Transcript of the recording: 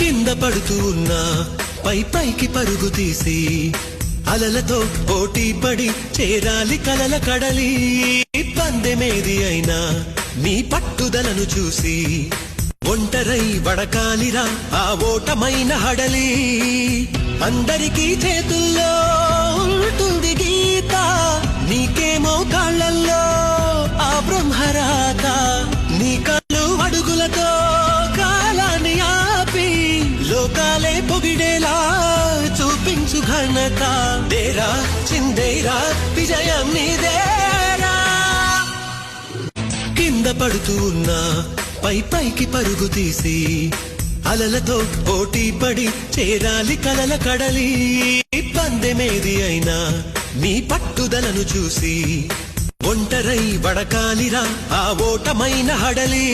కింద పడుతూ ఉన్నా పై పైకి పరుగు తీసి అలలతో పోటీ పడి చేరాలి కలల కడలి. పందెమేది అయినా నీ పట్టుదలను చూసి ఒంటరై వడకాలిరా ఆ ఓటమైన హడలి. అందరికీ చేతుల్లో ఉంటుంది గీత, నీకేమో కాళ్ళల్లో ఆ బ్రహ్మరాత. నీ కళ్ళు అడుగులతో కాలాన్ని ఆపి లోకాలే పొగిడేలా చూపించు ఘనత. దేరా చిందేరా విజయం నీదేరా. కింద పడుతూ ఉన్నా పై పైకి పరుగు తీసి అలలతో పోటీ పడి చేరాలి కలల కడలి. పందెమేది అయినా నీ పట్టుదలను చూసి ఒంటరై వడకాలిరా ఆ ఓటమైన హడలి.